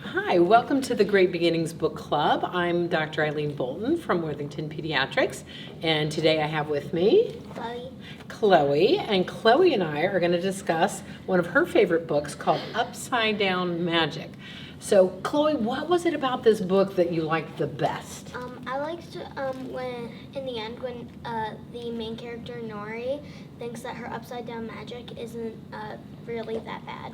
Hi, welcome to the Great Beginnings Book Club. I'm Dr. Eileen Bolton from Worthington Pediatrics, and today I have with me Chloe, and Chloe and I are going to discuss one of her favorite books called Upside Down Magic. So, Chloe, what was it about this book that you liked the best? I liked when, in the end, when the main character, Nori, thinks that her upside down magic isn't really that bad.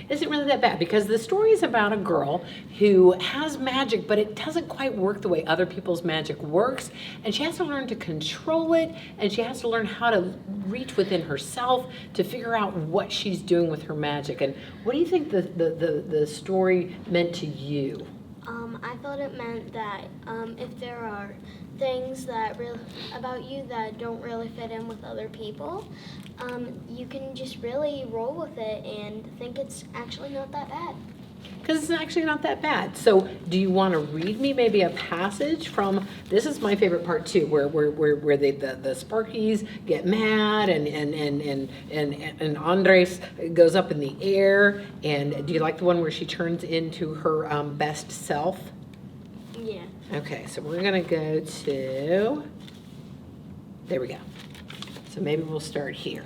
Isn't really that bad because the story is about a girl who has magic, but it doesn't quite work the way other people's magic works, and she has to learn to control it, and she has to learn how to reach within herself to figure out what she's doing with her magic. And what do you think the story meant to you? I thought it meant that if there are things that about you that don't really fit in with other people, you can just really roll with it and think it's actually not that bad. Because it's actually not that bad. So do you want to read me maybe a passage from, this is my favorite part too, where the Sparkies get mad and Andres goes up in the air. And do you like the one where she turns into her best self? Yeah. Okay, so we're going to go to, there we go. So maybe we'll start here.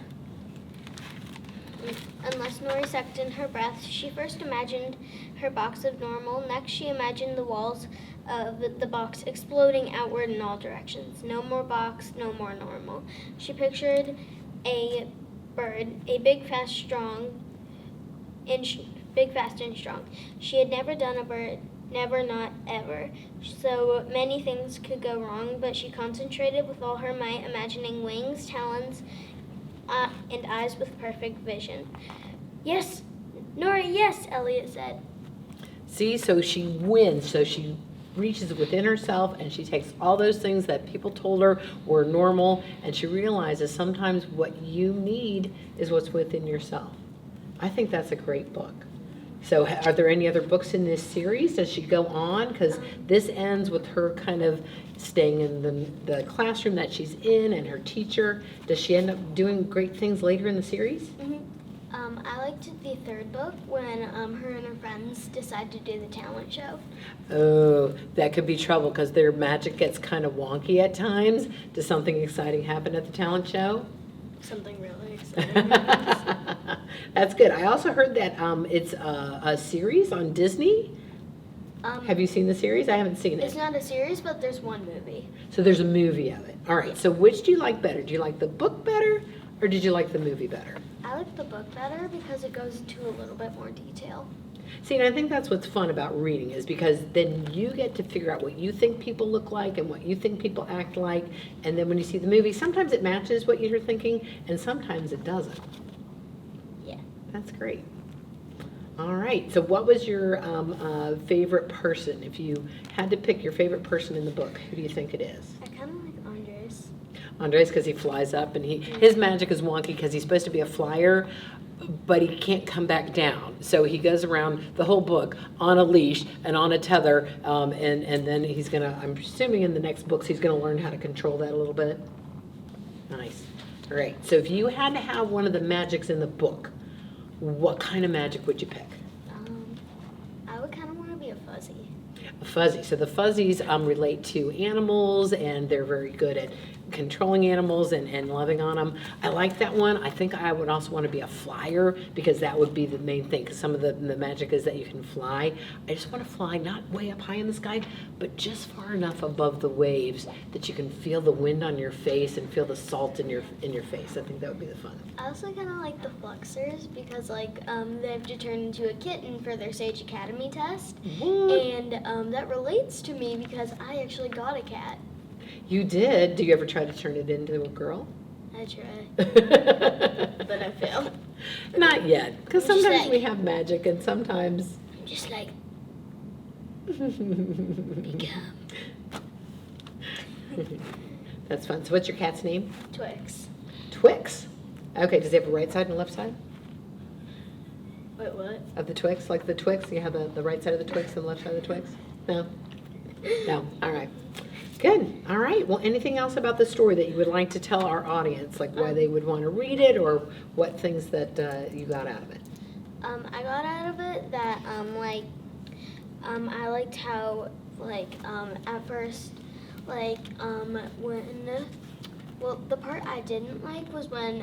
Unless Nori sucked in her breath, she first imagined her box of normal. Next, she imagined the walls of the box exploding outward in all directions. No more box, no more normal. She pictured a bird, a big, fast, and strong. She had never done a bird, never, not ever. So many things could go wrong, but she concentrated with all her might, imagining wings, talons, and eyes with perfect vision. Yes, Nori, yes, Elliot said. See, so she wins. So she reaches within herself and she takes all those things that people told her were normal, and she realizes sometimes what you need is what's within yourself. I think that's a great book. So are there any other books in this series? Does she go on? Because this ends with her kind of staying in the classroom that she's in and her teacher. Does she end up doing great things later in the series? Mm-hmm. I liked the third book when her and her friends decide to do the talent show. Oh, that could be trouble because their magic gets kind of wonky at times. Does something exciting happen at the talent show? Something really exciting happens. That's good. I also heard that it's a series on Disney. Have you seen the series? I haven't seen it. It's not a series, but there's one movie. So there's a movie of it. All right. So which do you like better? Do you like the book better, or did you like the movie better? I like the book better because it goes into a little bit more detail. See, and I think that's what's fun about reading, is because then you get to figure out what you think people look like and what you think people act like, and then when you see the movie, sometimes it matches what you're thinking, and sometimes it doesn't. Yeah. That's great. All right, so what was your favorite person? If you had to pick your favorite person in the book, who do you think it is? I kind of like Andres. Andres, because he flies up, and his magic is wonky because he's supposed to be a flyer, but he can't come back down. So he goes around the whole book on a leash and on a tether, and then he's gonna, I'm assuming in the next books, he's gonna learn how to control that a little bit. Nice. All right, so if you had to have one of the magics in the book, what kind of magic would you pick? I would kind of want to be a fuzzy. A fuzzy. So the fuzzies relate to animals, and they're very good at controlling animals and loving on them. I like that one. I think I would also want to be a flyer, because that would be the main thing, because some of the magic is that you can fly. I just want to fly not way up high in the sky, but just far enough above the waves that you can feel the wind on your face and feel the salt in your face. I think that would be the fun. I also kind of like the Fluxers because they have to turn into a kitten for their Sage Academy test. What? And that relates to me because I actually got a cat. You did? Do you ever try to turn it into a girl? I tried, but I failed. Not yet, because I'm just sometimes like- we have magic and sometimes... I'm just like, become That's fun. So what's your cat's name? Twix. Twix. Okay, does he have a right side and a left side Wait, what? of the Twix? Like the Twix, you have the right side of the Twix and the left side of the Twix? No? No. All right. Good. All right. Well, anything else about the story that you would like to tell our audience, like why they would want to read it, or what things that you got out of it? I got out of it that I liked how, like, at first, like, the part I didn't like was when,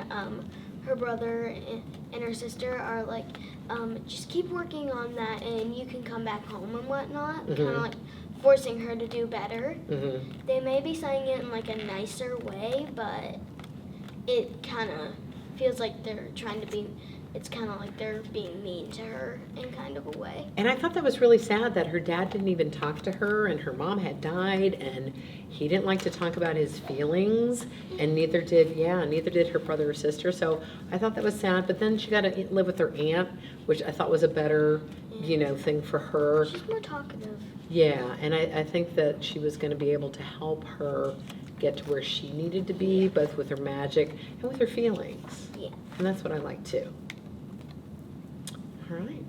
her brother and her sister are like, just keep working on that and you can come back home and whatnot, kind of like forcing her to do better. They may be saying it in like a nicer way, but it kind of feels like they're trying to be, it's kind of like they're being mean to her in kind of a way. And I thought that was really sad that her dad didn't even talk to her, and her mom had died, and he didn't like to talk about his feelings, and neither did her brother or sister. So I thought that was sad, but then she got to live with her aunt, which I thought was a better, thing for her. She's more talkative. Yeah, and I think that she was going to be able to help her get to where she needed to be, both with her magic and with her feelings. Yeah. And that's what I like too. All right.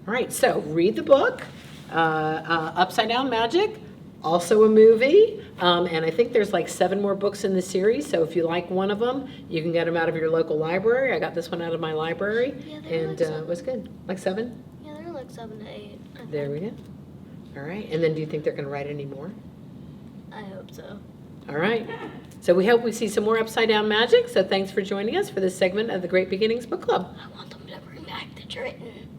All right, so read the book, Upside Down Magic, also a movie, and I think there's like 7 more books in the series, so if you like one of them, you can get them out of your local library. I got this one out of my library, Yeah, and it was good. Like 7? Yeah, they're like 7 to 8. There we go. All right, and then do you think they're going to write any more? I hope so. All right. So we hope we see some more Upside Down Magic, so thanks for joining us for this segment of the Great Beginnings Book Club. I want them to bring back the Triton.